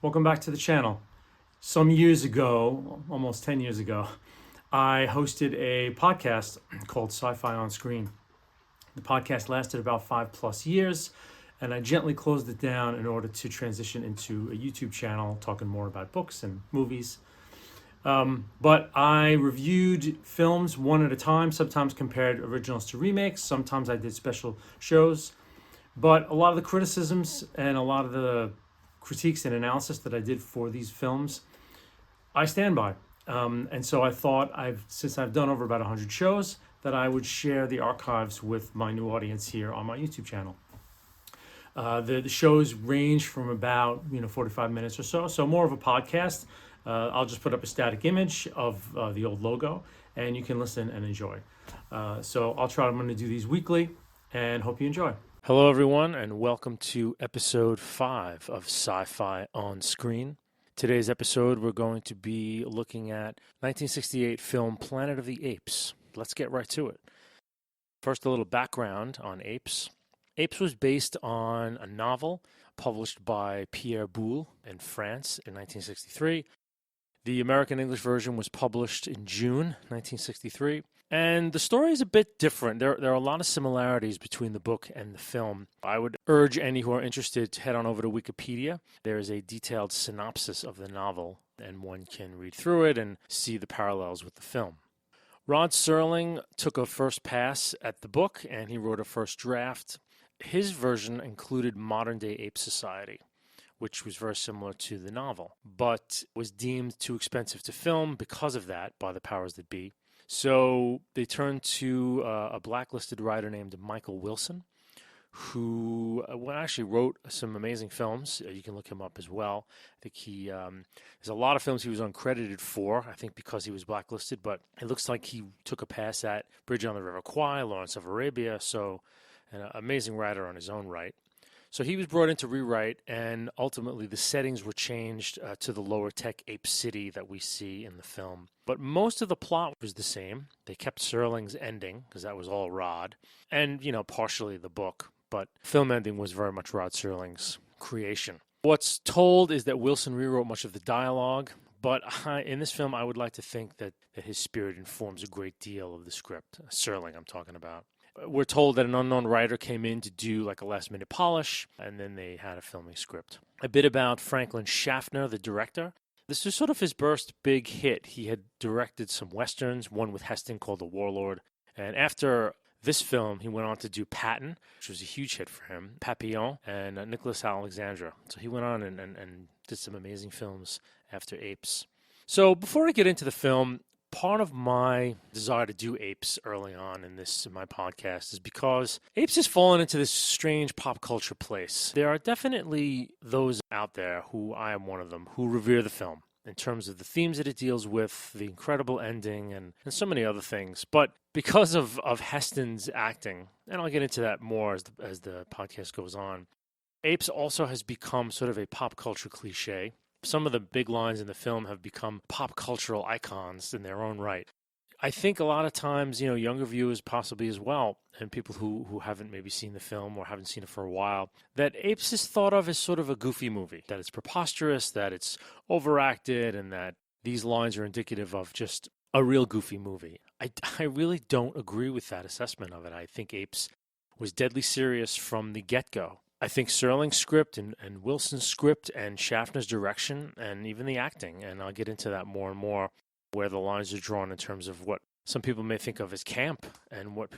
Welcome back to the channel. Some years ago, almost 10 years ago, I hosted a podcast called SCIFI on Screen. The podcast lasted about 5+ years, and I gently closed it down in order to transition into a YouTube channel talking more about books and movies. But I reviewed films one at a time, sometimes compared originals to remakes, sometimes I did special shows. But a lot of the criticisms and a lot of the critiques and analysis that I did for these films, I stand by. And so I thought, since I've done over about 100 shows, that I would share the archives with my new audience here on my YouTube channel. The shows range from about 45 minutes or so more of a podcast. I'll just put up a static image of the old logo, and you can listen and enjoy. So I'm going to do these weekly, and hope you enjoy. Hello, everyone, and welcome to episode 5 of Sci-Fi on Screen. Today's episode, we're going to be looking at 1968 film Planet of the Apes. Let's get right to it. First, a little background on Apes. Apes was based on a novel published by Pierre Boulle in France in 1963. The American English version was published in June 1963. And the story is a bit different. There are a lot of similarities between the book and the film. I would urge any who are interested to head on over to Wikipedia. There is a detailed synopsis of the novel, and one can read through it and see the parallels with the film. Rod Serling took a first pass at the book, and he wrote a first draft. His version included modern-day ape society, which was very similar to the novel, but was deemed too expensive to film because of that by the powers that be. So they turned to a blacklisted writer named Michael Wilson, who actually wrote some amazing films. You can look him up as well. I think there's a lot of films he was uncredited for, I think because he was blacklisted, but it looks like he took a pass at Bridge on the River Kwai, Lawrence of Arabia, so an amazing writer on his own right. So he was brought in to rewrite, and ultimately the settings were changed to the lower tech ape city that we see in the film. But most of the plot was the same. They kept Serling's ending, because that was all Rod, and, partially the book. But film ending was very much Rod Serling's creation. What's told is that Wilson rewrote much of the dialogue, but in this film I would like to think that his spirit informs a great deal of the script. Serling I'm talking about. We're told that an unknown writer came in to do like a last-minute polish, and then they had a filming script. A bit about Franklin Schaffner, the director. This was sort of his first big hit. He had directed some westerns, one with Heston called The Warlord. And after this film, he went on to do Patton, which was a huge hit for him, Papillon, and Nicholas Alexandra. So he went on and did some amazing films after Apes. So before I get into the film, part of my desire to do Apes early on in my podcast is because Apes has fallen into this strange pop culture place. There are definitely those out there, who I am one of them, who revere the film in terms of the themes that it deals with, the incredible ending, and so many other things. But because of Heston's acting, and I'll get into that more as the podcast goes on, Apes also has become sort of a pop culture cliche. Some of the big lines in the film have become pop cultural icons in their own right. I think a lot of times, younger viewers possibly as well, and people who haven't maybe seen the film or haven't seen it for a while, that Apes is thought of as sort of a goofy movie, that it's preposterous, that it's overacted, and that these lines are indicative of just a real goofy movie. I really don't agree with that assessment of it. I think Apes was deadly serious from the get-go. I think Serling's script and Wilson's script and Schaffner's direction and even the acting, and I'll get into that more and more, where the lines are drawn in terms of what some people may think of as camp and what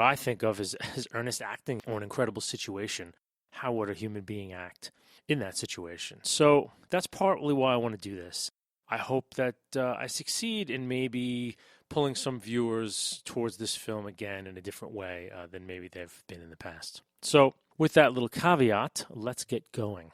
I think of as earnest acting or an incredible situation. How would a human being act in that situation? So that's partly why I want to do this. I hope that I succeed in maybe pulling some viewers towards this film again in a different way than maybe they've been in the past. So with that little caveat, let's get going.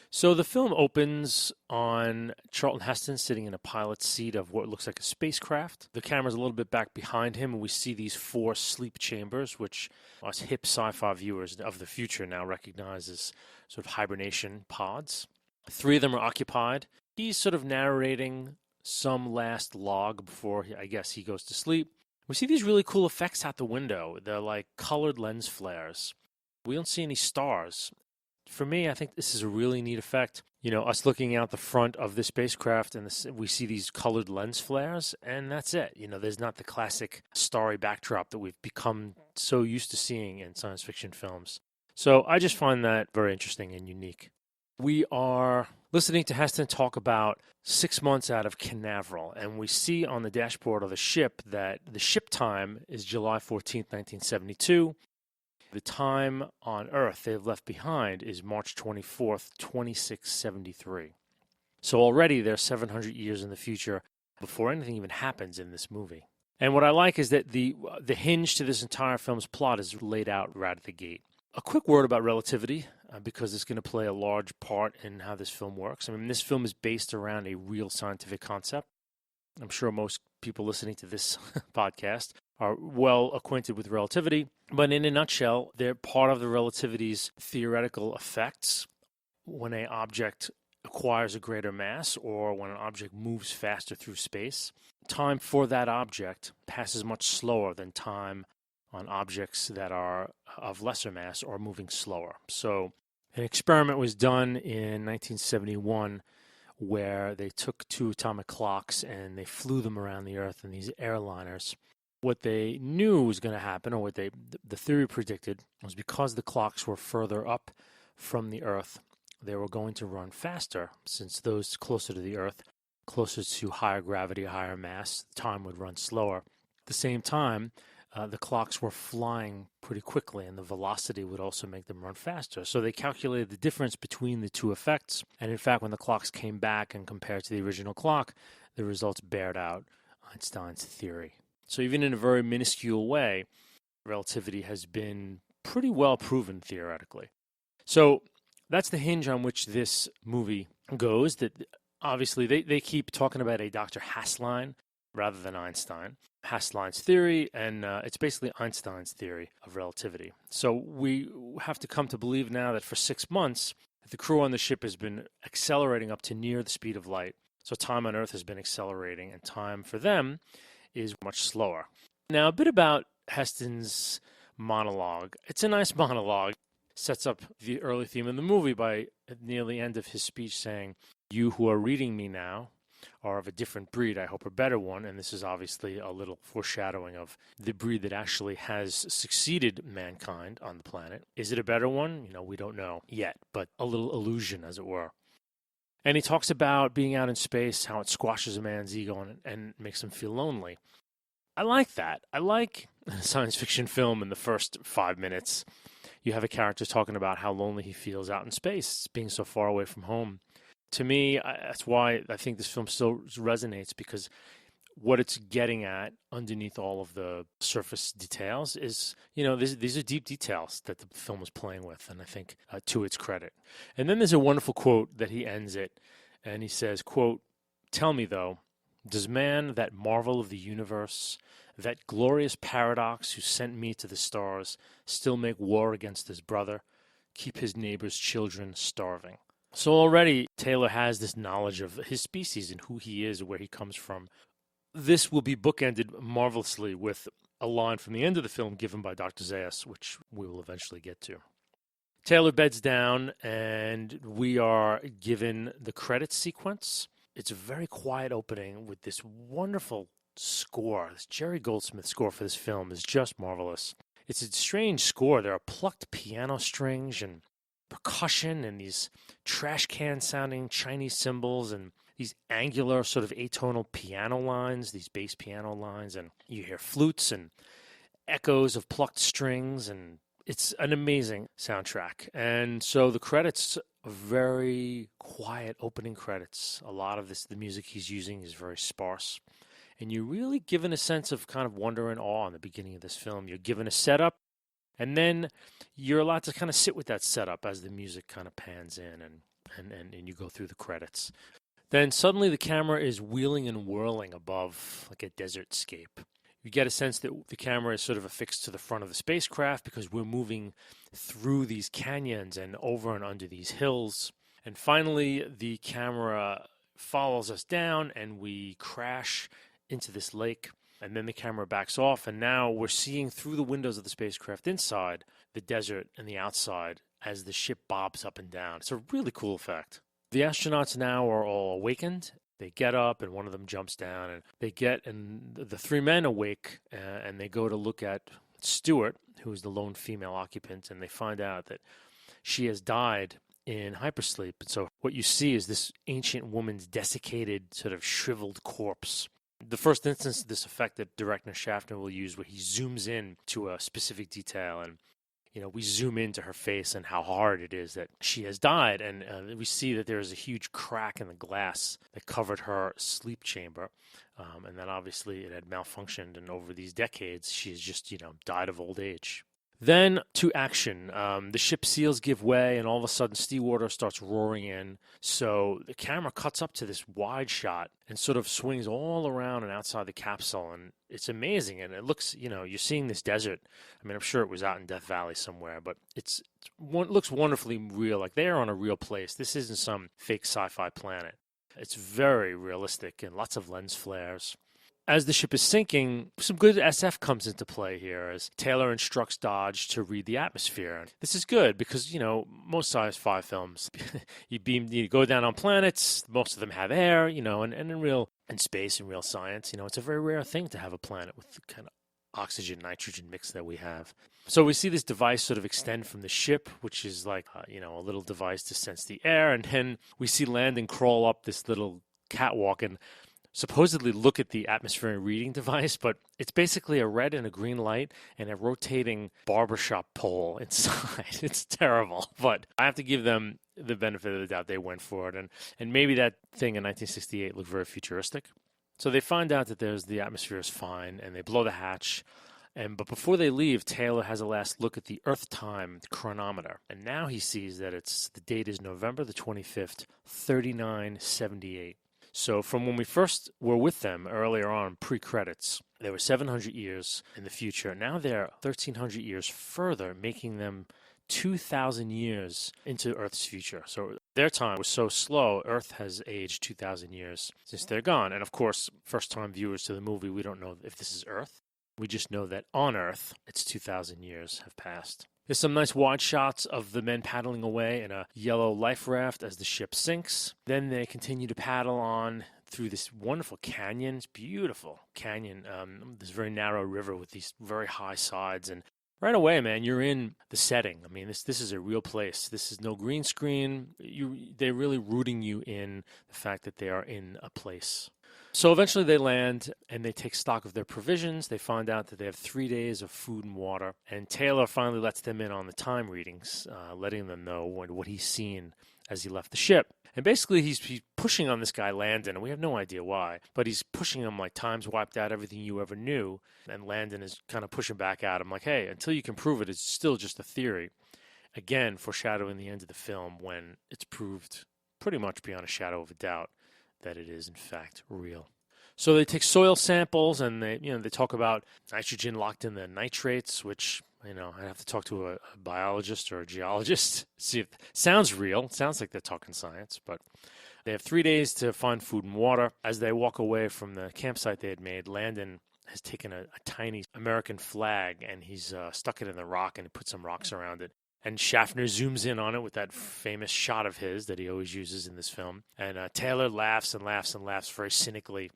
So the film opens on Charlton Heston sitting in a pilot's seat of what looks like a spacecraft. The camera's a little bit back behind him, and we see these 4 sleep chambers, which us hip sci-fi viewers of the future now recognize as sort of hibernation pods. 3 of them are occupied. He's sort of narrating some last log before, I guess, he goes to sleep. We see these really cool effects out the window. They're like colored lens flares. We don't see any stars. for me, I think this is a really neat effect. Us looking out the front of the spacecraft and we see these colored lens flares, and that's it. There's not the classic starry backdrop that we've become so used to seeing in science fiction films. So I just find that very interesting and unique. We are listening to Heston talk about 6 months out of Canaveral, and we see on the dashboard of the ship that the ship time is July 14th, 1972. The time on Earth they've left behind is March 24th, 2673. So already they're 700 years in the future before anything even happens in this movie. And what I like is that the hinge to this entire film's plot is laid out right at the gate. A quick word about relativity, because it's going to play a large part in how this film works. I mean, this film is based around a real scientific concept. I'm sure most people listening to this podcast are well acquainted with relativity, but in a nutshell, they're part of the relativity's theoretical effects. When an object acquires a greater mass or when an object moves faster through space, time for that object passes much slower than time on objects that are of lesser mass or moving slower. So an experiment was done in 1971 where they took 2 atomic clocks and they flew them around the Earth in these airliners. What they knew was going to happen, or what the theory predicted, was because the clocks were further up from the Earth, they were going to run faster, since those closer to the Earth, closer to higher gravity, higher mass, time would run slower. At the same time, the clocks were flying pretty quickly, and the velocity would also make them run faster. So they calculated the difference between the two effects, and in fact, when the clocks came back and compared to the original clock, the results bared out Einstein's theory. So even in a very minuscule way, relativity has been pretty well proven theoretically. So that's the hinge on which this movie goes. That obviously they keep talking about a Dr. Hassline rather than Einstein. Hassline's theory, and it's basically Einstein's theory of relativity. So we have to come to believe now that for 6 months, the crew on the ship has been accelerating up to near the speed of light. So time on Earth has been accelerating, and time for them is much slower. Now, a bit about Heston's monologue. It's a nice monologue. Sets up the early theme of the movie by, near the end of his speech, saying, "You who are reading me now are of a different breed, I hope a better one." And this is obviously a little foreshadowing of the breed that actually has succeeded mankind on the planet. Is it a better one? We don't know yet, but a little illusion, as it were. And he talks about being out in space, how it squashes a man's ego and makes him feel lonely. I like that. I like a science fiction film in the first 5 minutes. You have a character talking about how lonely he feels out in space, being so far away from home. To me, that's why I think this film still resonates, because what it's getting at underneath all of the surface details is, these are deep details that the film is playing with, and I think to its credit. And then there's a wonderful quote that he ends it, and he says, quote, "Tell me, though, does man, that marvel of the universe, that glorious paradox who sent me to the stars, still make war against his brother, keep his neighbor's children starving?" So already Taylor has this knowledge of his species and who he is, where he comes from. This will be bookended marvelously with a line from the end of the film given by Dr. Zayas, which we will eventually get to. Taylor beds down, and we are given the credits sequence. It's a very quiet opening with this wonderful score. This Jerry Goldsmith score for this film is just marvelous. It's a strange score. There are plucked piano strings and percussion and these trash can sounding Chinese cymbals and these angular sort of atonal piano lines, these bass piano lines, and you hear flutes and echoes of plucked strings, and it's an amazing soundtrack. And so the credits are very quiet opening credits. A lot of the music he's using is very sparse. And you're really given a sense of kind of wonder and awe in the beginning of this film. You're given a setup, and then you're allowed to kind of sit with that setup as the music kind of pans in and you go through the credits. Then suddenly the camera is wheeling and whirling above like a desert scape. You get a sense that the camera is sort of affixed to the front of the spacecraft because we're moving through these canyons and over and under these hills. And finally, the camera follows us down and we crash into this lake. And then the camera backs off, and now we're seeing through the windows of the spacecraft inside the desert and the outside as the ship bobs up and down. It's a really cool effect. The astronauts now are all awakened. They get up, and one of them jumps down, and the three men awake, and they go to look at Stewart, who is the lone female occupant, and they find out that she has died in hypersleep. And so what you see is this ancient woman's desiccated, sort of shriveled corpse. The first instance of this effect that director Schaffner will use, where he zooms in to a specific detail, and we zoom into her face and how hard it is that she has died, and we see that there is a huge crack in the glass that covered her sleep chamber, and that obviously it had malfunctioned, and over these decades she has just died of old age. Then to action. The ship seals give way, and all of a sudden seawater starts roaring in. So the camera cuts up to this wide shot and sort of swings all around and outside the capsule. And it's amazing. And it looks, you're seeing this desert. I mean, I'm sure it was out in Death Valley somewhere, but it looks wonderfully real. Like they are on a real place. This isn't some fake sci-fi planet. It's very realistic and lots of lens flares. As the ship is sinking, some good SF comes into play here as Taylor instructs Dodge to read the atmosphere. This is good because, most sci-fi films, you go down on planets, most of them have air, and in space and real science, it's a very rare thing to have a planet with the kind of oxygen, nitrogen mix that we have. So we see this device sort of extend from the ship, which is like, a little device to sense the air. And then we see Landon crawl up this little catwalk and supposedly look at the atmospheric reading device, but it's basically a red and a green light and a rotating barbershop pole inside. It's terrible, but I have to give them the benefit of the doubt. They went for it, and maybe that thing in 1968 looked very futuristic. So they find out that the atmosphere is fine, and they blow the hatch. But before they leave, Taylor has a last look at the Earth time chronometer, and now he sees that the date is November the 25th, 3978. So from when we first were with them earlier on, pre-credits, they were 700 years in the future. Now they're 1,300 years further, making them 2,000 years into Earth's future. So their time was so slow, Earth has aged 2,000 years since they're gone. And of course, first-time viewers to the movie, we don't know if this is Earth. We just know that on Earth, it's 2,000 years have passed. There's some nice wide shots of the men paddling away in a yellow life raft as the ship sinks. Then they continue to paddle on through this wonderful canyon. It's beautiful canyon. This very narrow river with these very high sides. And right away, man, you're in the setting. I mean, this is a real place. This is no green screen. They're really rooting you in the fact that they are in a place. So eventually they land and they take stock of their provisions. They find out that they have 3 days of food and water. And Taylor finally lets them in on the time readings, letting them know what he's seen as he left the ship. And basically he's pushing on this guy, Landon, and we have no idea why. But he's pushing him like time's wiped out everything you ever knew. And Landon is kind of pushing back at him like, hey, until you can prove it, it's still just a theory. Again, foreshadowing the end of the film when it's proved pretty much beyond a shadow of a doubt that it is in fact real. So they take soil samples and they talk about nitrogen locked in the nitrates, which I have to talk to a biologist or a geologist, see if it sounds real. It sounds like they're talking science, but they have 3 days to find food and water. As they walk away from the campsite they had made, Landon has taken a tiny American flag and he's stuck it in the rock and he put some rocks around it. And Schaffner zooms in on it with that famous shot of his that he always uses in this film. And Taylor laughs and laughs and laughs very cynically.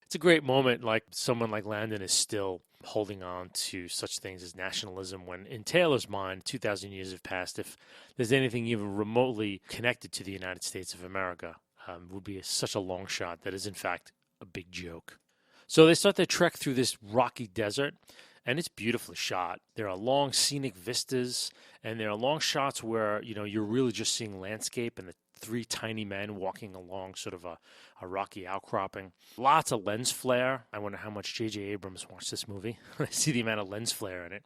It's a great moment, like someone like Landon is still holding on to such things as nationalism when, in Taylor's mind, 2,000 years have passed. If there's anything even remotely connected to the United States of America, it would be such a long shot that is, in fact, a big joke. So they start their trek through this rocky desert. And it's beautifully shot. There are long scenic vistas, and there are long shots where, you're really just seeing landscape and the three tiny men walking along sort of a rocky outcropping. Lots of lens flare. I wonder how much J.J. Abrams watched this movie. I see the amount of lens flare in it.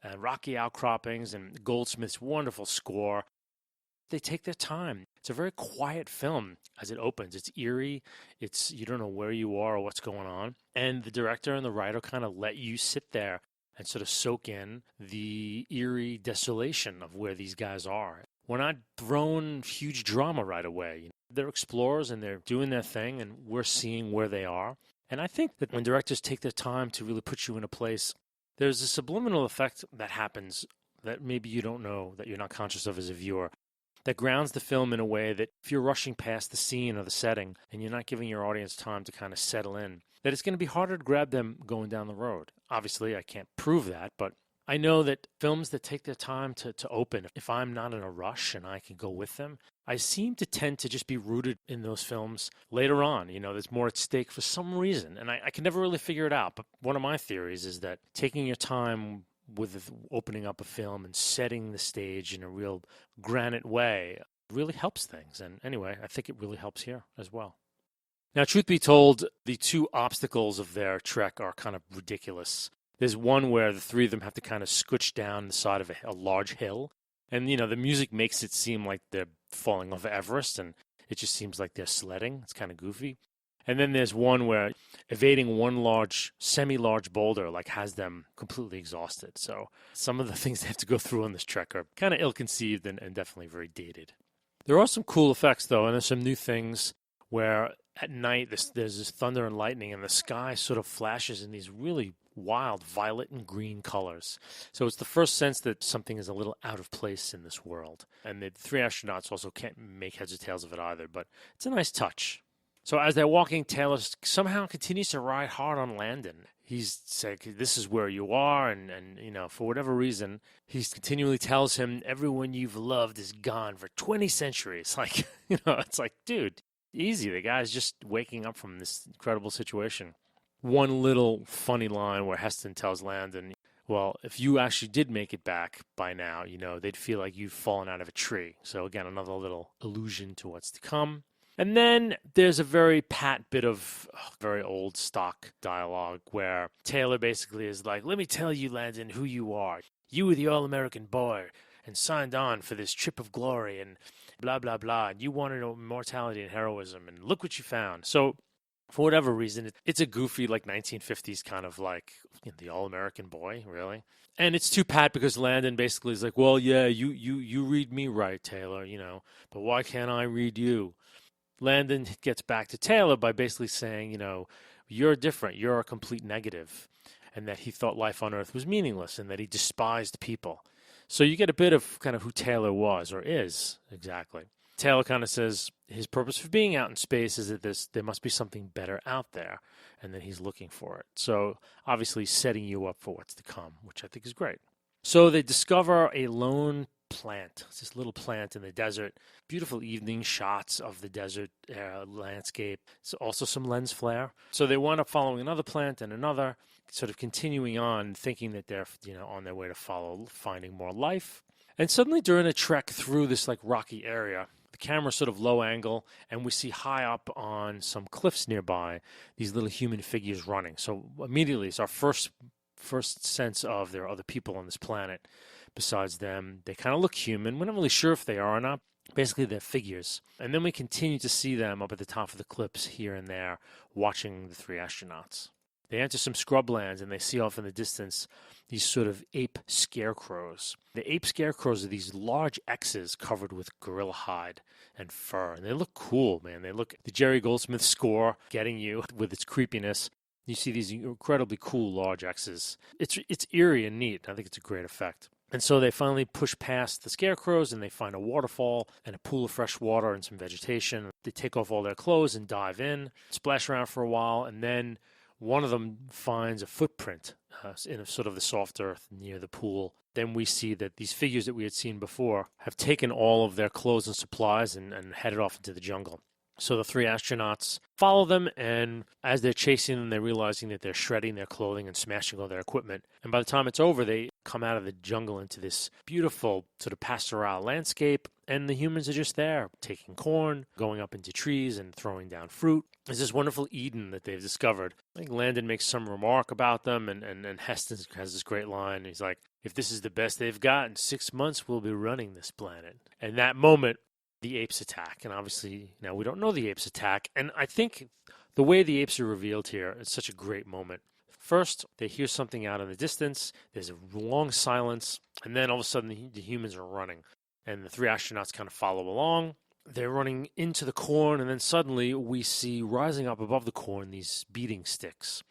And rocky outcroppings and Goldsmith's wonderful score. They take their time. It's a very quiet film as it opens. It's eerie. You don't know where you are or what's going on. And the director and the writer kind of let you sit there and sort of soak in the eerie desolation of where these guys are. We're not thrown huge drama right away. They're explorers and they're doing their thing and we're seeing where they are. And I think that when directors take their time to really put you in a place, there's a subliminal effect that happens that maybe you don't know, that you're not conscious of as a viewer, that grounds the film in a way that if you're rushing past the scene or the setting and you're not giving your audience time to kind of settle in, that it's going to be harder to grab them going down the road. Obviously, I can't prove that, but I know that films that take their time to open, if I'm not in a rush and I can go with them, I seem to tend to just be rooted in those films later on. There's more at stake for some reason, and I can never really figure it out. But one of my theories is that taking your time with opening up a film and setting the stage in a real granite way really helps things. And anyway, I think it really helps here as well. Now, truth be told, the two obstacles of their trek are kind of ridiculous. There's one where the three of them have to kind of scooch down the side of a large hill. And, the music makes it seem like they're falling off Everest, and it just seems like they're sledding. It's kind of goofy. And then there's one where evading one semi-large boulder, has them completely exhausted. So some of the things they have to go through on this trek are kind of ill-conceived and definitely very dated. There are some cool effects, though, and there's some new things where at night there's this thunder and lightning, and the sky sort of flashes in these really wild violet and green colors. So it's the first sense that something is a little out of place in this world. And the three astronauts also can't make heads or tails of it either, but it's a nice touch. So as they're walking, Taylor somehow continues to ride hard on Landon. He's saying, this is where you are, and for whatever reason, he continually tells him, everyone you've loved is gone for 20 centuries. It's like, dude, easy. The guy's just waking up from this incredible situation. One little funny line where Heston tells Landon, well, if you actually did make it back by now, they'd feel like you've fallen out of a tree. So again, another little allusion to what's to come. And then there's a very pat bit of very old stock dialogue where Taylor basically is like, let me tell you, Landon, who you are. You were the all-American boy and signed on for this trip of glory and blah, blah, blah. And you wanted immortality and heroism, and look what you found. So for whatever reason, it's a goofy 1950s kind of the all-American boy, really. And it's too pat because Landon basically is like, well, yeah, you read me right, Taylor, but why can't I read you? Landon gets back to Taylor by basically saying, you're different, you're a complete negative, and that he thought life on Earth was meaningless and that he despised people. So you get a bit of kind of who Taylor was or is exactly. Taylor kind of says his purpose for being out in space is that there must be something better out there, and that he's looking for it. So obviously setting you up for what's to come, which I think is great. So they discover a lone plant. It's this little plant in the desert. Beautiful evening shots of the desert landscape. So also some lens flare. So they wind up following another plant and another, sort of continuing on, thinking that they're on their way to finding more life. And suddenly during a trek through this rocky area, the camera's sort of low angle, and we see high up on some cliffs nearby these little human figures running. So immediately it's our first sense of there are other people on this planet besides them. They kind of look human. We're not really sure if they are or not. Basically, they're figures. And then we continue to see them up at the top of the cliffs here and there watching the three astronauts. They enter some scrublands, and they see off in the distance these sort of ape scarecrows. The ape scarecrows are these large X's covered with gorilla hide and fur. And they look cool, man. They look the Jerry Goldsmith score getting you with its creepiness. You see these incredibly cool large X's. It's eerie and neat. I think it's a great effect. And so they finally push past the scarecrows, and they find a waterfall and a pool of fresh water and some vegetation. They take off all their clothes and dive in, splash around for a while, and then one of them finds a footprint in sort of the soft earth near the pool. Then we see that these figures that we had seen before have taken all of their clothes and supplies and headed off into the jungle. So the three astronauts follow them, and as they're chasing them, they're realizing that they're shredding their clothing and smashing all their equipment. And by the time it's over, they come out of the jungle into this beautiful sort of pastoral landscape, and the humans are just there, taking corn, going up into trees, and throwing down fruit. There's this wonderful Eden that they've discovered. I think Landon makes some remark about them, and Heston has this great line. He's like, if this is the best they've got, in 6 months we'll be running this planet. And that moment, the apes attack. And obviously, now we don't know the apes attack. And I think the way the apes are revealed here is such a great moment. First, they hear something out in the distance. There's a long silence. And then all of a sudden, the humans are running. And the three astronauts kind of follow along. They're running into the corn. And then suddenly, we see rising up above the corn these beating sticks.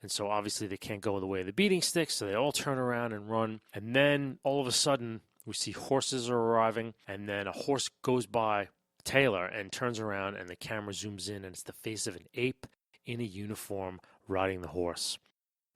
And so obviously they can't go the way of the beating sticks, so they all turn around and run. And then all of a sudden, we see horses are arriving, and then a horse goes by Taylor and turns around, and the camera zooms in, and it's the face of an ape in a uniform riding the horse.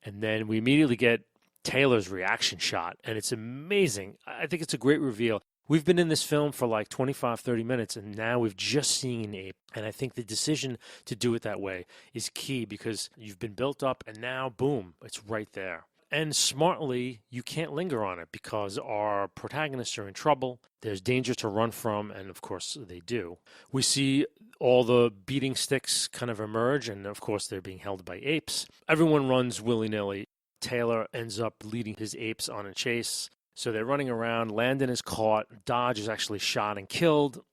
And then we immediately get Taylor's reaction shot, and it's amazing. I think it's a great reveal. We've been in this film for like 25, 30 minutes, and now we've just seen an ape. And I think the decision to do it that way is key because you've been built up, and now, boom, it's right there. And smartly, you can't linger on it because our protagonists are in trouble. There's danger to run from, and of course, they do. We see all the beating sticks kind of emerge, and of course, they're being held by apes. Everyone runs willy-nilly. Taylor ends up leading his apes on a chase. So they're running around. Landon is caught. Dodge is actually shot and killed.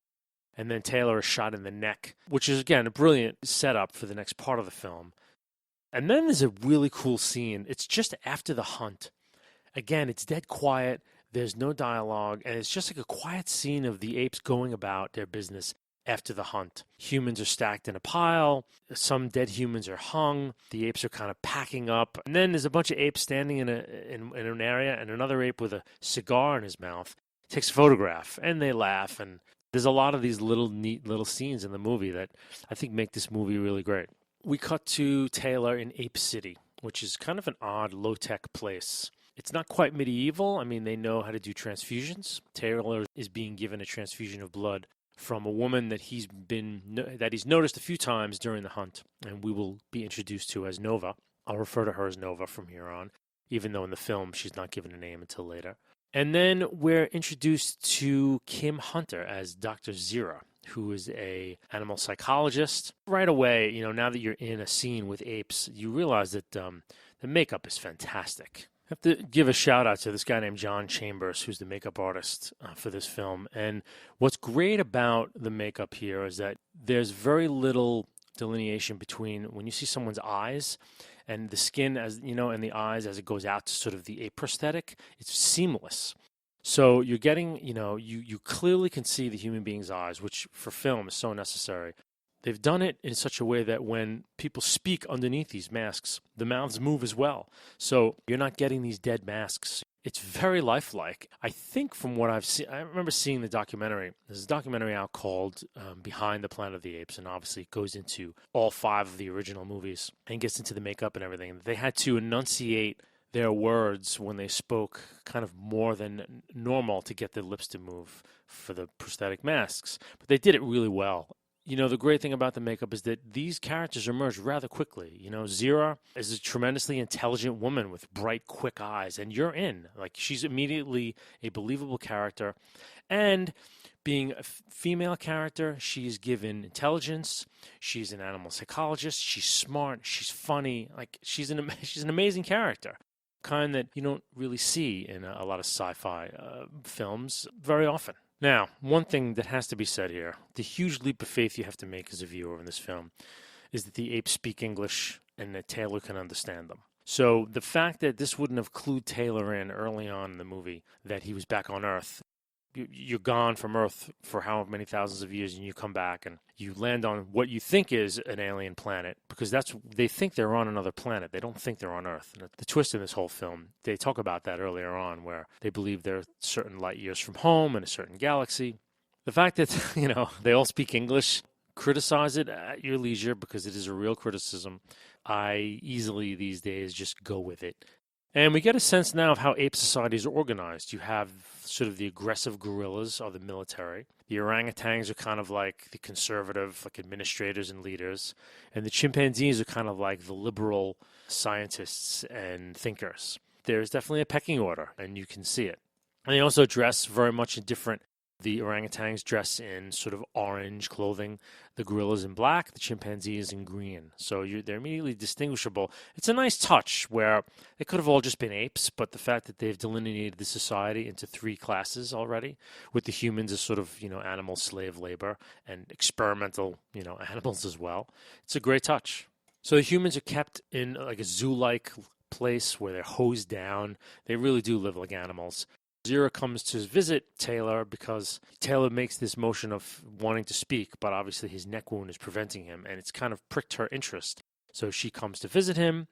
And then Taylor is shot in the neck, which is, again, a brilliant setup for the next part of the film. And then there's a really cool scene. It's just after the hunt. Again, it's dead quiet. There's no dialogue. And it's just like a quiet scene of the apes going about their business after the hunt. Humans are stacked in a pile. Some dead humans are hung. The apes are kind of packing up. And then there's a bunch of apes standing in an area, and another ape with a cigar in his mouth takes a photograph, and they laugh. And there's a lot of these neat little scenes in the movie that I think make this movie really great. We cut to Taylor in Ape City, which is kind of an odd, low-tech place. It's not quite medieval. I mean, they know how to do transfusions. Taylor is being given a transfusion of blood from a woman that he's noticed a few times during the hunt, and we will be introduced to as Nova. I'll refer to her as Nova from here on, even though in the film she's not given a name until later. And then we're introduced to Kim Hunter as Dr. Zira, who is a animal psychologist. Right away, now that you're in a scene with apes, you realize that the makeup is fantastic. I have to give a shout out to this guy named John Chambers, who's the makeup artist for this film. And what's great about the makeup here is that there's very little delineation between when you see someone's eyes and the skin, as and the eyes as it goes out to sort of the ape prosthetic. It's seamless. So you're getting, you clearly can see the human being's eyes, which for film is so necessary. They've done it in such a way that when people speak underneath these masks, the mouths move as well. So you're not getting these dead masks. It's very lifelike. I think from what I've seen, I remember seeing the documentary. There's a documentary out called Behind the Planet of the Apes, and obviously it goes into all 5 of the original movies and gets into the makeup and everything. They had to enunciate their words when they spoke kind of more than normal to get their lips to move for the prosthetic masks. But they did it really well. The great thing about the makeup is that these characters emerge rather quickly. Zira is a tremendously intelligent woman with bright, quick eyes, and you're in. Like, she's immediately a believable character. And being a female character, she's given intelligence. She's an animal psychologist. She's smart. She's funny. Like, she's an amazing character. Kind that you don't really see in a lot of sci-fi films very often. Now, one thing that has to be said here, the huge leap of faith you have to make as a viewer in this film is that the apes speak English and that Taylor can understand them. So the fact that this wouldn't have clued Taylor in early on in the movie, that he was back on Earth, you're gone from Earth for how many thousands of years, and you come back and you land on what you think is an alien planet, because they think they're on another planet. They don't think they're on Earth. And the twist in this whole film, they talk about that earlier on, where they believe they're certain light years from home in a certain galaxy. The fact that, they all speak English, criticize it at your leisure because it is a real criticism. I easily these days just go with it. And we get a sense now of how ape societies are organized. You have sort of the aggressive gorillas are the military. The orangutans are kind of like the conservative, like administrators and leaders. And the chimpanzees are kind of like the liberal scientists and thinkers. There's definitely a pecking order, and you can see it. And they also dress very much in different. The orangutans dress in sort of orange clothing, the gorillas in black, the chimpanzees in green. So they're immediately distinguishable. It's a nice touch where they could have all just been apes, but the fact that they've delineated the society into 3 classes already, with the humans as sort of, animal slave labor and experimental, animals as well. It's a great touch. So the humans are kept in like a zoo-like place where they're hosed down. They really do live like animals. Zira comes to visit Taylor because Taylor makes this motion of wanting to speak, but obviously his neck wound is preventing him, and it's kind of pricked her interest. So she comes to visit him,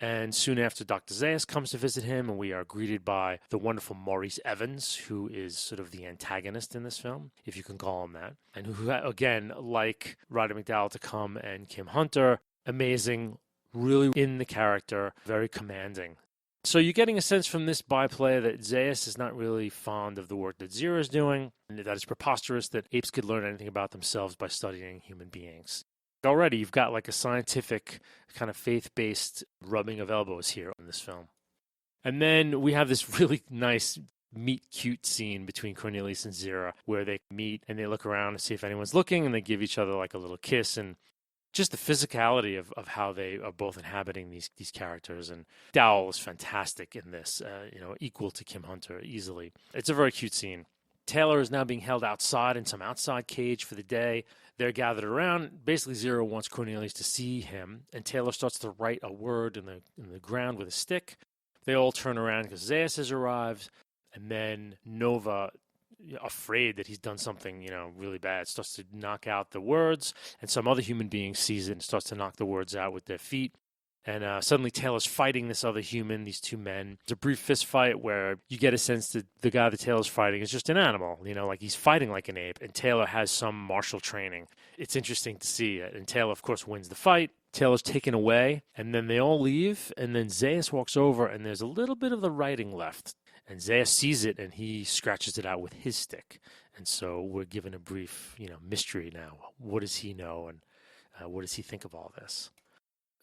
And soon after, Dr. Zaius comes to visit him, and we are greeted by the wonderful Maurice Evans, who is sort of the antagonist in this film, if you can call him that. And who, again, like Roddy McDowall to come and Kim Hunter, amazing, really in the character, very commanding. So you're getting a sense from this byplay that Zaius is not really fond of the work that Zira is doing, and that it's preposterous that apes could learn anything about themselves by studying human beings. Already, you've got like a scientific kind of faith-based rubbing of elbows here in this film. And then we have this really nice meet-cute scene between Cornelius and Zira where they meet and they look around to see if anyone's looking, and they give each other like a little kiss, and just the physicality of how they are both inhabiting these characters. And Dowell is fantastic in this, equal to Kim Hunter easily. It's a very cute scene. Taylor is now being held outside in some outside cage for the day. They're gathered around. Basically, Zira wants Cornelius to see him, and Taylor starts to write a word in the ground with a stick. They all turn around because Zaius has arrived, and then Nova, afraid that he's done something, really bad, starts to knock out the words, and some other human being sees it and starts to knock the words out with their feet. And suddenly Taylor's fighting this other human, these two men. It's a brief fist fight where you get a sense that the guy that Taylor's fighting is just an animal, like he's fighting like an ape, and Taylor has some martial training. It's interesting to see it. And Taylor, of course, wins the fight. Taylor's taken away, and then they all leave, and then Zaius walks over, and there's a little bit of the writing left. And Zaius sees it, and he scratches it out with his stick. And so we're given a brief, mystery now. What does he know, and what does he think of all this?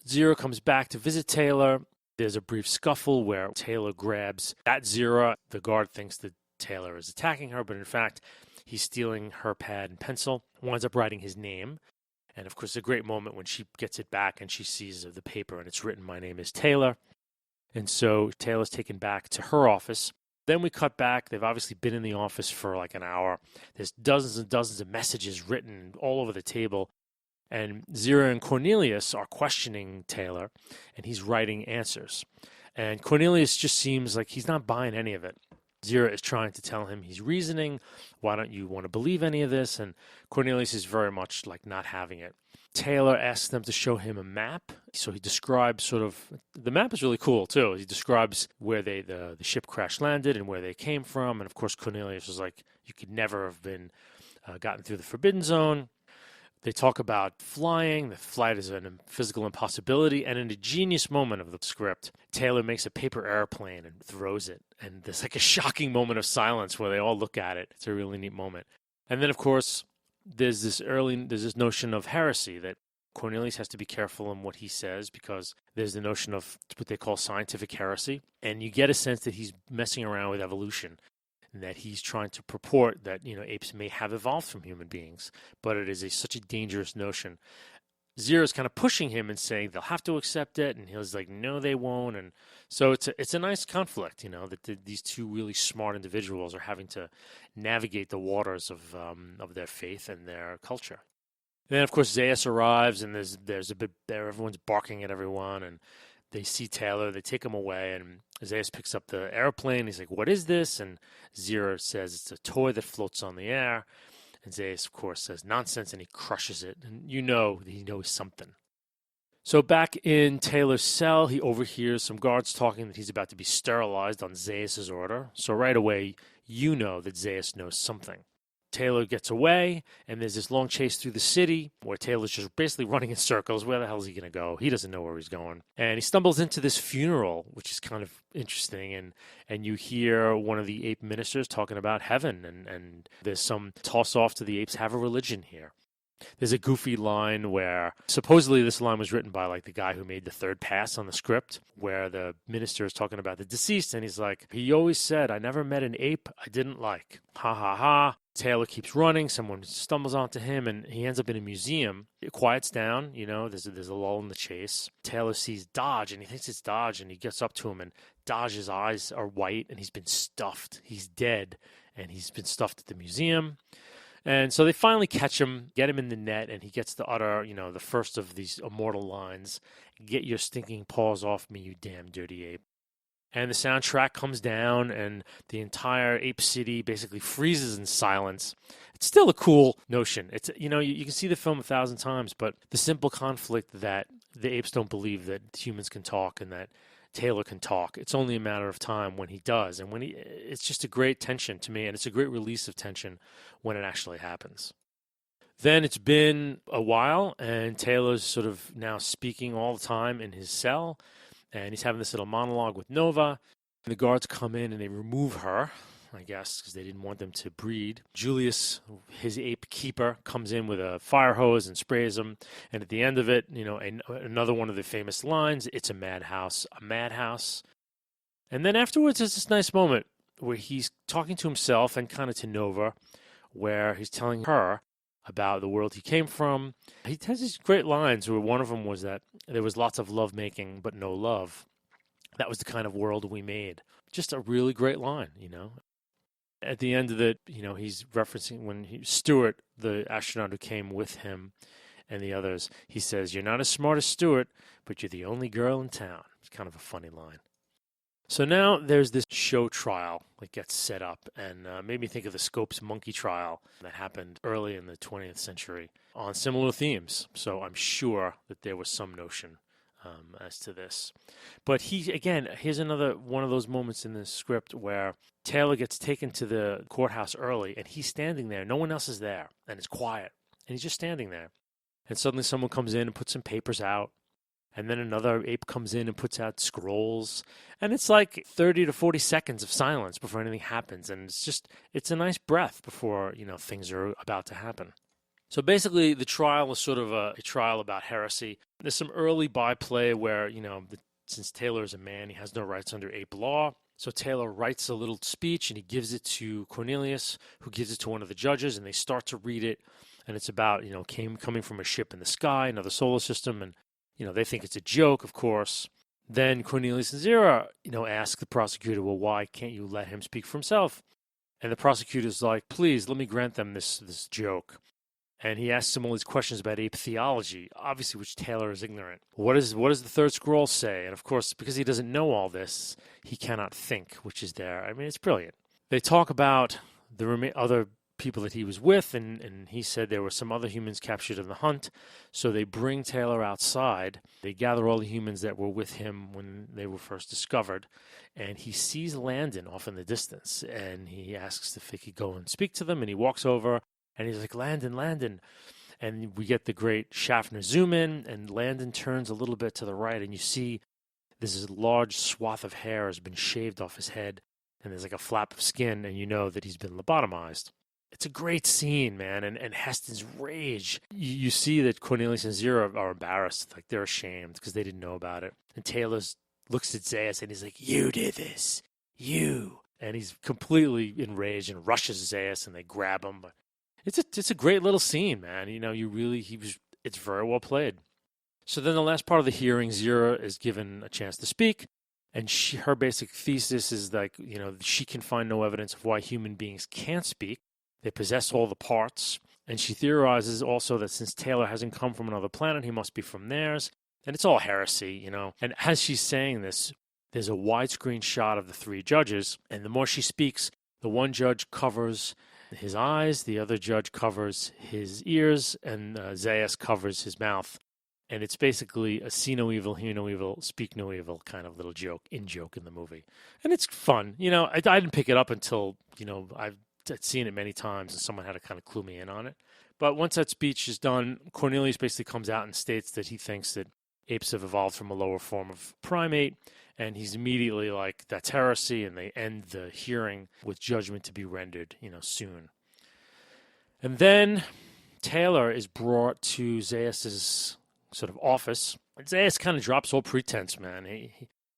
Zira comes back to visit Taylor. There's a brief scuffle where Taylor grabs at Zira. The guard thinks that Taylor is attacking her, but in fact, he's stealing her pad and pencil. Winds up writing his name. And of course, a great moment when she gets it back and she sees the paper and it's written, "My name is Taylor." And so Taylor's taken back to her office. Then we cut back. They've obviously been in the office for like an hour. There's dozens and dozens of messages written all over the table. And Zira and Cornelius are questioning Taylor, and he's writing answers. And Cornelius just seems like he's not buying any of it. Zira is trying to tell him he's reasoning. Why don't you want to believe any of this? And Cornelius is very much like not having it. Taylor asks them to show him a map. So he describes the map is really cool too. He describes where the ship crash landed and where they came from. And of course, Cornelius is like, you could never have been gotten through the Forbidden Zone. They talk about flying. The flight is a physical impossibility. And in a genius moment of the script, Taylor makes a paper airplane and throws it. And there's like a shocking moment of silence where they all look at it. It's a really neat moment. And then, of course, there's this notion of heresy that Cornelius has to be careful in what he says because there's the notion of what they call scientific heresy. And you get a sense that he's messing around with evolution, and that he's trying to purport that, apes may have evolved from human beings, but it is such a dangerous notion. Zira's kind of pushing him and saying they'll have to accept it, and he's like, no, they won't. And so it's a nice conflict, that these two really smart individuals are having to navigate the waters of their faith and their culture. And then, of course, Zaius arrives, and there's a bit there. Everyone's barking at everyone, and they see Taylor. They take him away, and Zaius picks up the airplane. He's like, what is this? And Zira says it's a toy that floats on the air. And Zaius, of course, says nonsense, and he crushes it. And he knows something. So back in Taylor's cell, he overhears some guards talking that he's about to be sterilized on Zaius' order. So right away, you know that Zaius knows something. Taylor gets away, and there's this long chase through the city where Taylor's just basically running in circles. Where the hell is he going to go? He doesn't know where he's going. And he stumbles into this funeral, which is kind of interesting. And you hear one of the ape ministers talking about heaven, and there's some toss-off to the apes have a religion here. There's a goofy line where supposedly this line was written by like the guy who made the third pass on the script, where the minister is talking about the deceased, and he's like, he always said, I never met an ape I didn't like. Ha ha ha. Taylor keeps running. Someone stumbles onto him, and he ends up in a museum. It quiets down. There's a lull in the chase. Taylor sees Dodge, and he thinks it's Dodge, and he gets up to him, and Dodge's eyes are white, and he's been stuffed. He's dead, and he's been stuffed at the museum. And so they finally catch him, get him in the net, and he gets to utter, the first of these immortal lines, "Get your stinking paws off me, you damn dirty ape." And the soundtrack comes down, and the entire ape city basically freezes in silence. It's still a cool notion. It's you can see the film 1,000 times, but the simple conflict that the apes don't believe that humans can talk and that Taylor can talk. It's only a matter of time when he does. And it's just a great tension to me, and it's a great release of tension when it actually happens. Then it's been a while, and Taylor's sort of now speaking all the time in his cell, and he's having this little monologue with Nova. And the guards come in and they remove her, I guess, because they didn't want them to breed. Julius, his ape keeper, comes in with a fire hose and sprays him. And at the end of it, another one of the famous lines, "It's a madhouse, a madhouse." And then afterwards, there's this nice moment where he's talking to himself and kind of to Nova, where he's telling her about the world he came from. He has these great lines where one of them was that there was lots of lovemaking, but no love. That was the kind of world we made. Just a really great line, At the end of it, he's referencing when Stuart, the astronaut who came with him and the others, he says, "You're not as smart as Stuart, but you're the only girl in town." It's kind of a funny line. So now there's this show trial that gets set up, and made me think of the Scopes monkey trial that happened early in the 20th century on similar themes. So I'm sure that there was some notion as to this. But here's another one of those moments in the script where Taylor gets taken to the courthouse early, and he's standing there. No one else is there, and it's quiet. And he's just standing there. And suddenly someone comes in and puts some papers out. And then another ape comes in and puts out scrolls. And it's like 30 to 40 seconds of silence before anything happens. And it's a nice breath before, things are about to happen. So basically, the trial is sort of a trial about heresy. There's some early byplay where, since Taylor is a man, he has no rights under ape law. So Taylor writes a little speech and he gives it to Cornelius, who gives it to one of the judges, and they start to read it. And it's about, coming from a ship in the sky, another solar system, and they think it's a joke, of course. Then Cornelius and Zira, ask the prosecutor, well, why can't you let him speak for himself? And the prosecutor's like, please, let me grant them this joke. And he asks him all these questions about ape theology, obviously, which Taylor is ignorant. What does the third scroll say? And of course, because he doesn't know all this, he cannot think, which is there. I mean, it's brilliant. They talk about the other people that he was with, and he said there were some other humans captured in the hunt. So they bring Taylor outside. They gather all the humans that were with him when they were first discovered, and he sees Landon off in the distance, and he asks if he could go and speak to them, and he walks over, and he's like, Landon. And we get the great Schaffner zoom in, and Landon turns a little bit to the right, and you see this large swath of hair has been shaved off his head, and there's like a flap of skin, and you know that he's been lobotomized. It's a great scene, man, and Heston's rage. You see that Cornelius and Zira are embarrassed, like they're ashamed because they didn't know about it. And Taylor looks at Zayas and he's like, "You did this, you!" And he's completely enraged and rushes Zayas and they grab him. But it's a great little scene, man. It's very well played. So then the last part of the hearing, Zira is given a chance to speak, and her basic thesis is like, she can find no evidence of why human beings can't speak. They possess all the parts. And she theorizes also that since Taylor hasn't come from another planet, he must be from theirs. And it's all heresy, And as she's saying this, there's a widescreen shot of the three judges. And the more she speaks, the one judge covers his eyes, the other judge covers his ears, and Zayas covers his mouth. And it's basically a see no evil, hear no evil, speak no evil kind of little joke in the movie. And it's fun. I didn't pick it up until, I'd seen it many times and someone had to kind of clue me in on it. But once that speech is done, Cornelius basically comes out and states that he thinks that apes have evolved from a lower form of primate, and he's immediately like, that's heresy, and they end the hearing with judgment to be rendered, soon. And then Taylor is brought to Zayas's sort of office. And Zayas kind of drops all pretense, man.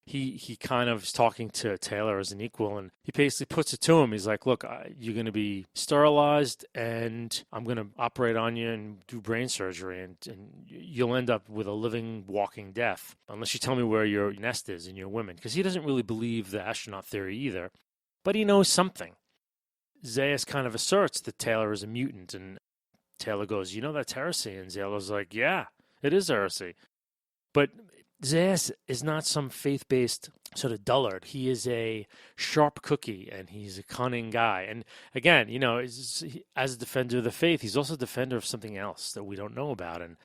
He kind of is talking to Taylor as an equal, and he basically puts it to him. He's like, look, you're going to be sterilized, and I'm going to operate on you and do brain surgery, and you'll end up with a living, walking death, unless you tell me where your nest is in your women. Because he doesn't really believe the astronaut theory either, but he knows something. Zayas kind of asserts that Taylor is a mutant, and Taylor goes, that's heresy. And Zayas like, yeah, it is heresy. But Zayas is not some faith-based sort of dullard. He is a sharp cookie, and he's a cunning guy. And again, as a defender of the faith, he's also a defender of something else that we don't know about. And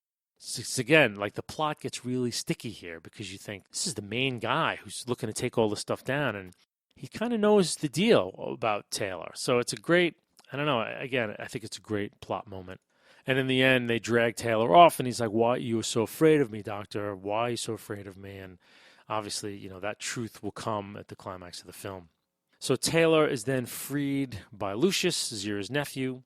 It's again, like the plot gets really sticky here because you think this is the main guy who's looking to take all this stuff down, and he kind of knows the deal about Taylor. So it's a great, I don't know, again, I think it's a great plot moment. And in the end, they drag Taylor off, and he's like, "Why you were so afraid of me, Doctor? Why are you so afraid of me?" And obviously, that truth will come at the climax of the film. So Taylor is then freed by Lucius, Zira's nephew.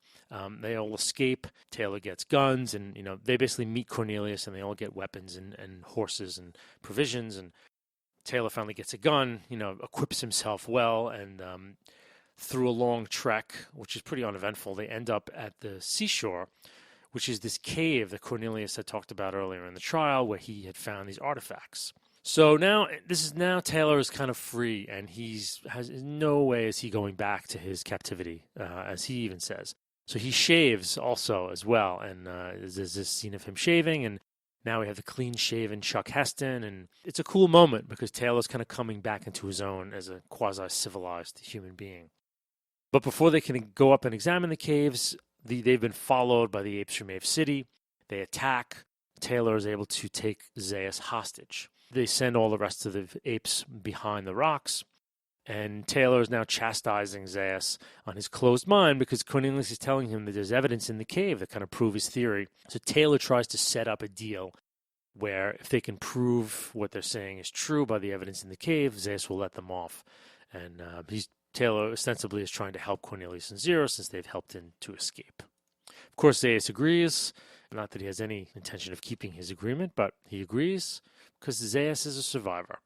They all escape. Taylor gets guns, and they basically meet Cornelius, and they all get weapons and horses and provisions. And Taylor finally gets a gun, equips himself well, and through a long trek, which is pretty uneventful, they end up at the seashore, which is this cave that Cornelius had talked about earlier in the trial, where he had found these artifacts. So now Taylor is kind of free, and has no way is he going back to his captivity, as he even says. So he shaves also as well, and there's this scene of him shaving, and now we have the clean-shaven Chuck Heston, and it's a cool moment because Taylor's kind of coming back into his own as a quasi-civilized human being. But before they can go up and examine the caves, they've been followed by the apes from Ape City. They attack. Taylor is able to take Zaius hostage. They send all the rest of the apes behind the rocks, and Taylor is now chastising Zaius on his closed mind because Cornelius is telling him that there's evidence in the cave that kind of prove his theory. So Taylor tries to set up a deal where if they can prove what they're saying is true by the evidence in the cave, Zaius will let them off. And Taylor ostensibly is trying to help Cornelius and Zira since they've helped him to escape. Of course, Zaius agrees. Not that he has any intention of keeping his agreement, but he agrees because Zaius is a survivor.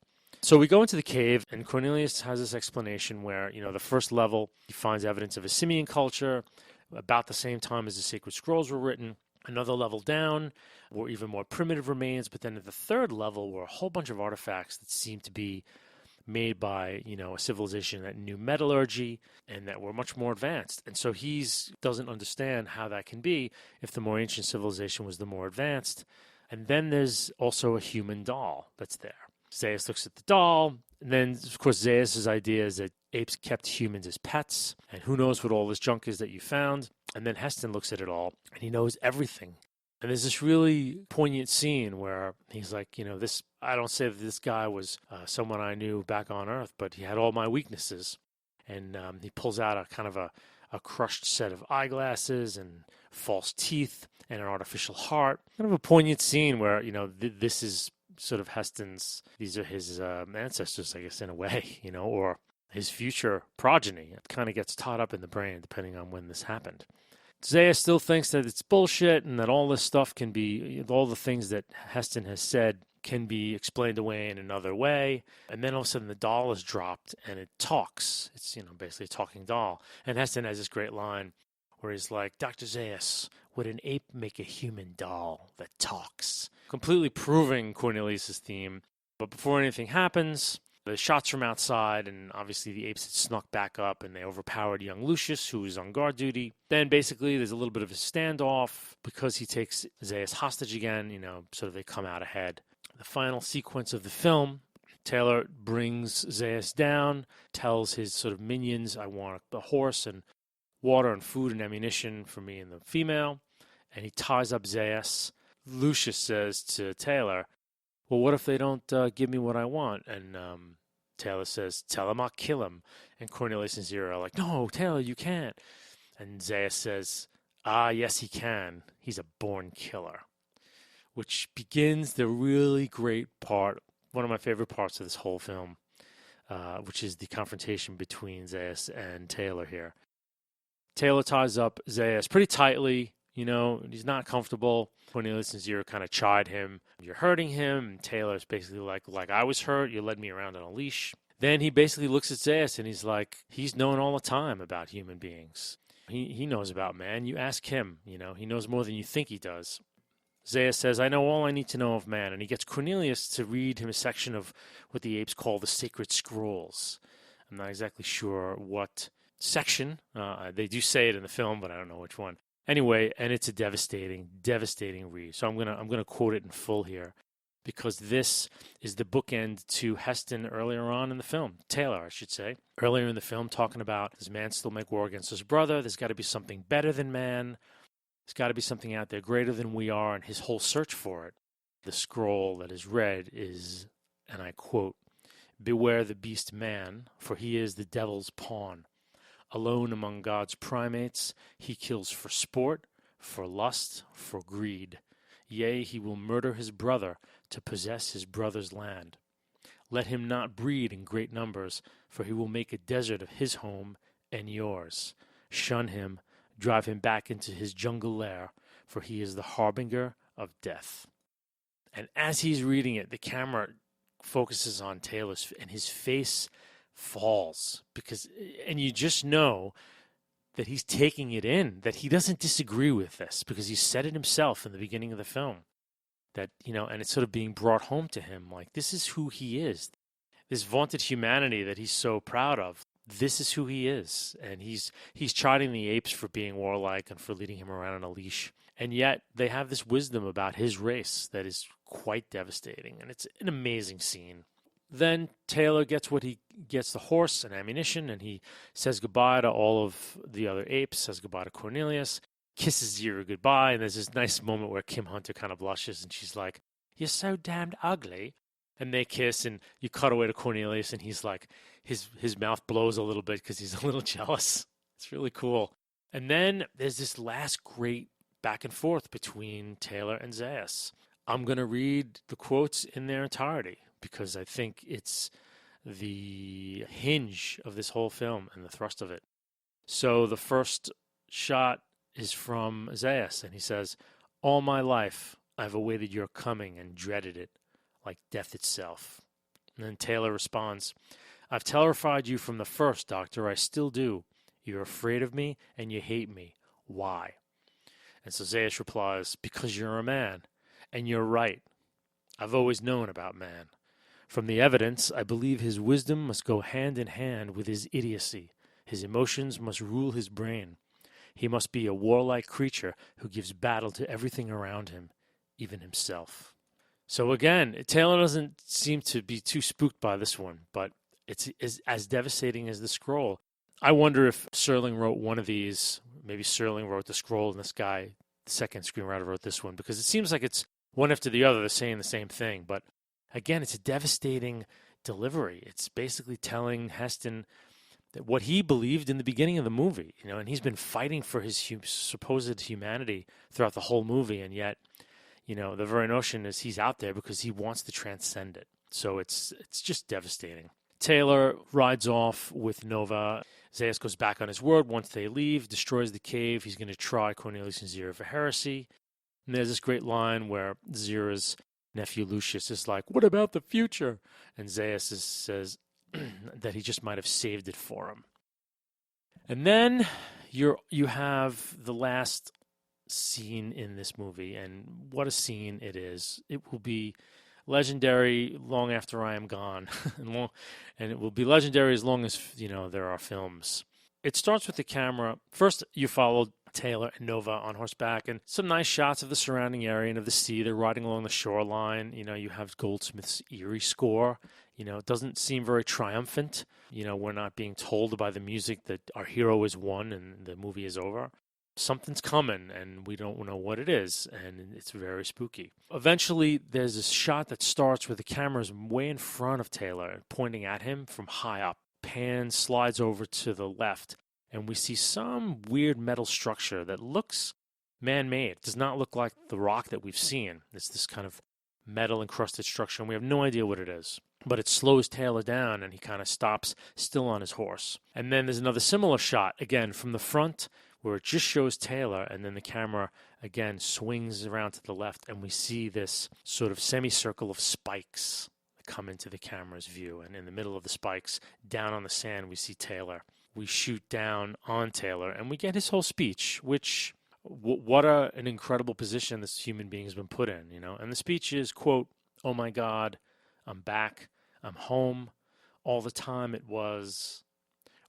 So we go into the cave, and Cornelius has this explanation where, the first level, he finds evidence of a simian culture about the same time as the sacred scrolls were written. Another level down were even more primitive remains, but then at the third level were a whole bunch of artifacts that seemed to be made by, a civilization that knew metallurgy and that were much more advanced. And so he doesn't understand how that can be if the more ancient civilization was the more advanced. And then there's also a human doll that's there. Zaius looks at the doll, and then, of course, Zaius' idea is that apes kept humans as pets, and who knows what all this junk is that you found. And then Heston looks at it all, and he knows everything. And there's this really poignant scene where he's like, I don't say that this guy was someone I knew back on Earth, but he had all my weaknesses. And he pulls out a kind of a crushed set of eyeglasses and false teeth and an artificial heart. Kind of a poignant scene where, this is sort of these are his ancestors, I guess, in a way, or his future progeny. It kind of gets taught up in the brain depending on when this happened. Zaius still thinks that it's bullshit and that all this stuff can be, all the things that Heston has said can be explained away in another way. And then all of a sudden the doll is dropped and it talks. It's, basically a talking doll. And Heston has this great line where he's like, "Dr. Zaius, would an ape make a human doll that talks?" Completely proving Cornelius' theme. But before anything happens, the shots from outside, and obviously the apes had snuck back up and they overpowered young Lucius, who was on guard duty. Then basically there's a little bit of a standoff because he takes Zaius hostage again, sort of they come out ahead. The final sequence of the film, Taylor brings Zaius down, tells his sort of minions, "I want a horse and water and food and ammunition for me and the female," and he ties up Zaius. Lucius says to Taylor, "Well, what if they don't give me what I want?" And Taylor says, "Tell him I'll kill him." And Cornelius and Zira are like, "No, Taylor, you can't." And Zaius says, "Yes, he can. He's a born killer." Which begins the really great part, one of my favorite parts of this whole film, which is the confrontation between Zaius and Taylor here. Taylor ties up Zaius pretty tightly. He's not comfortable. Cornelius and Zira kind of chide him. "You're hurting him." And Taylor's basically like I was hurt. You led me around on a leash. Then he basically looks at Zaius and he's like, he's known all the time about human beings. He knows about man. You ask him, he knows more than you think he does. Zaius says, "I know all I need to know of man." And he gets Cornelius to read him a section of what the apes call the sacred scrolls. I'm not exactly sure what section. They do say it in the film, but I don't know which one. Anyway, and it's a devastating read. So I'm gonna quote it in full here, because this is the bookend to Heston earlier on in the film. Taylor, I should say, earlier in the film, talking about, does man still make war against his brother? There's got to be something better than man. There's got to be something out there greater than we are, and his whole search for it. The scroll that is read is, and I quote, "Beware the beast man, for he is the devil's pawn. Alone among God's primates, he kills for sport, for lust, for greed. Yea, he will murder his brother to possess his brother's land. Let him not breed in great numbers, for he will make a desert of his home and yours. Shun him, drive him back into his jungle lair, for he is the harbinger of death." And as he's reading it, the camera focuses on Taylor's, and his face falls and you just know that he's taking it in, that he doesn't disagree with this, because he said it himself in the beginning of the film. That, and it's sort of being brought home to him, like, this is who he is. This vaunted humanity that he's so proud of, this is who he is. And he's chiding the apes for being warlike and for leading him around on a leash. And yet they have this wisdom about his race that is quite devastating. And it's an amazing scene. Then Taylor gets the horse and ammunition, and he says goodbye to all of the other apes, says goodbye to Cornelius, kisses Zira goodbye, and there's this nice moment where Kim Hunter kind of blushes, and she's like, "You're so damned ugly." And they kiss, and you cut away to Cornelius, and he's like, his mouth blows a little bit because he's a little jealous. It's really cool. And then there's this last great back and forth between Taylor and Zayas. I'm going to read the quotes in their entirety because I think it's the hinge of this whole film and the thrust of it. So the first shot is from Zayas, and he says, "All my life I've awaited your coming and dreaded it, like death itself." And then Taylor responds, "I've terrified you from the first, Doctor. I still do. You're afraid of me and you hate me. Why?" And so Zayas replies, "Because you're a man. And you're right. I've always known about man. From the evidence, I believe his wisdom must go hand in hand with his idiocy. His emotions must rule his brain. He must be a warlike creature who gives battle to everything around him, even himself." So again, Taylor doesn't seem to be too spooked by this one, but it's as devastating as the scroll. I wonder if Serling wrote one of these. Maybe Serling wrote the scroll, and this guy, the second screenwriter, wrote this one, because it seems like it's one after the other, they're saying the same thing. But again, it's a devastating delivery. It's basically telling Heston that what he believed in the beginning of the movie, and he's been fighting for his supposed humanity throughout the whole movie, and yet, the very notion is he's out there because he wants to transcend it. So it's just devastating. Taylor rides off with Nova. Zayas goes back on his word once they leave, destroys the cave. He's going to try Cornelius and Zira for heresy. And there's this great line where Zira's nephew Lucius is like, "What about the future?" And Zayas says that he just might have saved it for him. And then you have the last scene in this movie, and what a scene it is. It will be legendary long after I am gone, and it will be legendary as long as there are films. It starts with the camera. First, you follow Taylor and Nova on horseback, and some nice shots of the surrounding area and of the sea. They're riding along the shoreline. You have Goldsmith's eerie score. It doesn't seem very triumphant. We're not being told by the music that our hero is won and the movie is over. Something's coming, and we don't know what it is, and it's very spooky. Eventually, there's this shot that starts where the camera's way in front of Taylor, pointing at him from high up. Pan slides over to the left, and we see some weird metal structure that looks man-made. It does not look like the rock that we've seen. It's this kind of metal-encrusted structure, and we have no idea what it is. But it slows Taylor down, and he kind of stops still on his horse. And then there's another similar shot, again, from the front, where it just shows Taylor, and then the camera, again, swings around to the left, and we see this sort of semicircle of spikes that come into the camera's view. And in the middle of the spikes, down on the sand, we see Taylor. We shoot down on Taylor, and we get his whole speech, which, what an incredible position this human being has been put in, And the speech is, quote, "Oh my God, I'm back, I'm home. All the time it was,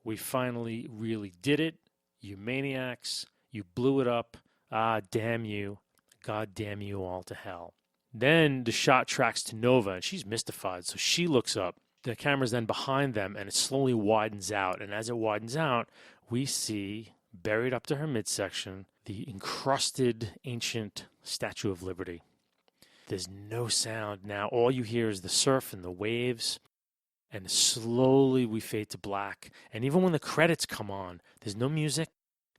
we finally really did it. You maniacs, you blew it up. Ah, damn you. God damn you all to hell." Then the shot tracks to Nova, and she's mystified, so she looks up. The camera's then behind them, and it slowly widens out. And as it widens out, we see, buried up to her midsection, the encrusted ancient Statue of Liberty. There's no sound now. All you hear is the surf and the waves. And slowly we fade to black. And even when the credits come on, there's no music.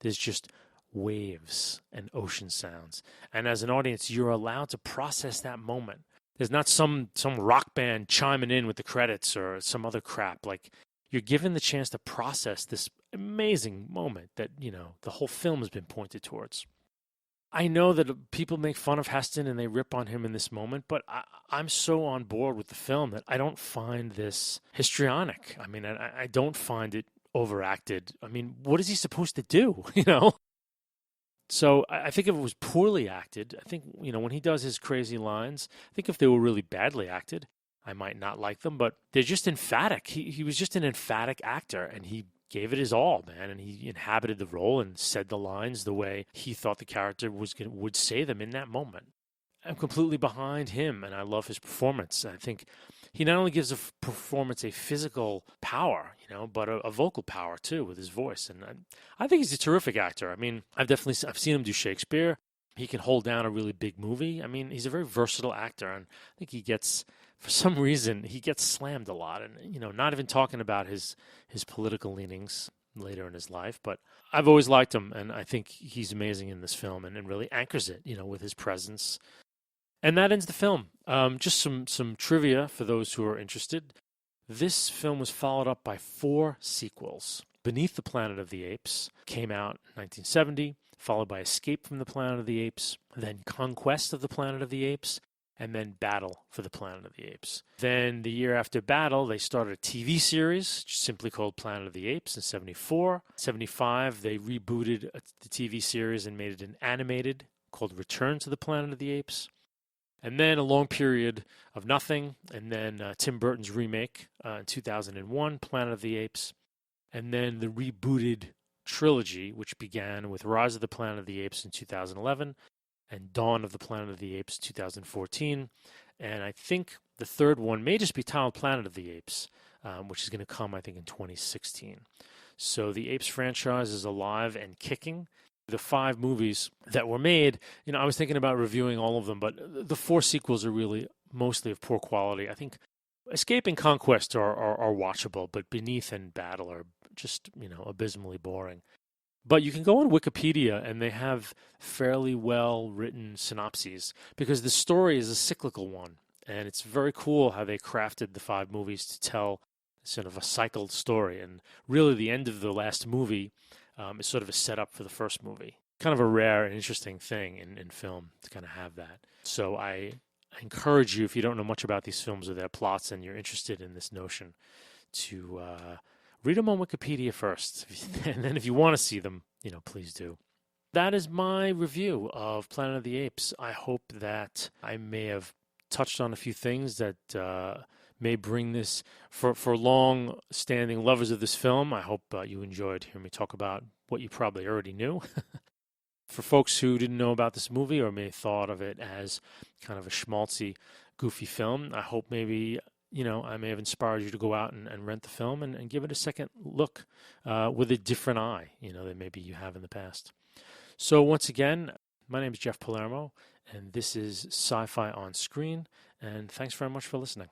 There's just waves and ocean sounds. And as an audience, you're allowed to process that moment. There's not some rock band chiming in with the credits or some other crap. Like, you're given the chance to process this amazing moment that, the whole film has been pointed towards. I know that people make fun of Heston and they rip on him in this moment, but I'm so on board with the film that I don't find this histrionic. I mean, I don't find it overacted. I mean, what is he supposed to do, So I think if it was poorly acted, I think, when he does his crazy lines, I think if they were really badly acted, I might not like them, but they're just emphatic. He was just an emphatic actor, and he gave it his all, man, and he inhabited the role and said the lines the way he thought the character would say them in that moment. I'm completely behind him, and I love his performance. I think he not only gives a performance a physical power, but a vocal power too with his voice. And I think he's a terrific actor. I mean, I've seen him do Shakespeare. He can hold down a really big movie. I mean, he's a very versatile actor, and I think for some reason, he gets slammed a lot. And, not even talking about his political leanings later in his life, but I've always liked him, and I think he's amazing in this film and really anchors it, with his presence. And that ends the film. Just some trivia for those who are interested. This film was followed up by 4 sequels. Beneath the Planet of the Apes came out in 1970, followed by Escape from the Planet of the Apes, then Conquest of the Planet of the Apes, and then Battle for the Planet of the Apes. Then the year after Battle, they started a TV series simply called Planet of the Apes in 74. 75, they rebooted the TV series and made it an animated called Return to the Planet of the Apes. And then a long period of nothing, and then Tim Burton's remake in 2001, Planet of the Apes, and then the rebooted trilogy, which began with Rise of the Planet of the Apes in 2011, and Dawn of the Planet of the Apes 2014, and I think the third one may just be titled Planet of the Apes, which is going to come, I think, in 2016. So the Apes franchise is alive and kicking. The 5 movies that were made, I was thinking about reviewing all of them, but the 4 sequels are really mostly of poor quality. I think Escape and Conquest are watchable, but Beneath and Battle are just, abysmally boring. But you can go on Wikipedia, and they have fairly well-written synopses, because the story is a cyclical one, and it's very cool how they crafted the 5 movies to tell sort of a cycled story. And really, the end of the last movie is sort of a setup for the first movie. Kind of a rare and interesting thing in film to kind of have that. So I encourage you, if you don't know much about these films or their plots and you're interested in this notion, to read them on Wikipedia first. And then if you want to see them, please do. That is my review of Planet of the Apes. I hope that I may have touched on a few things that may bring this, for long-standing lovers of this film, I hope you enjoyed hearing me talk about what you probably already knew. For folks who didn't know about this movie or may have thought of it as kind of a schmaltzy, goofy film, I hope maybe, I may have inspired you to go out and rent the film and give it a second look with a different eye, than maybe you have in the past. So once again, my name is Jeff Palermo, and this is Sci-Fi on Screen, and thanks very much for listening.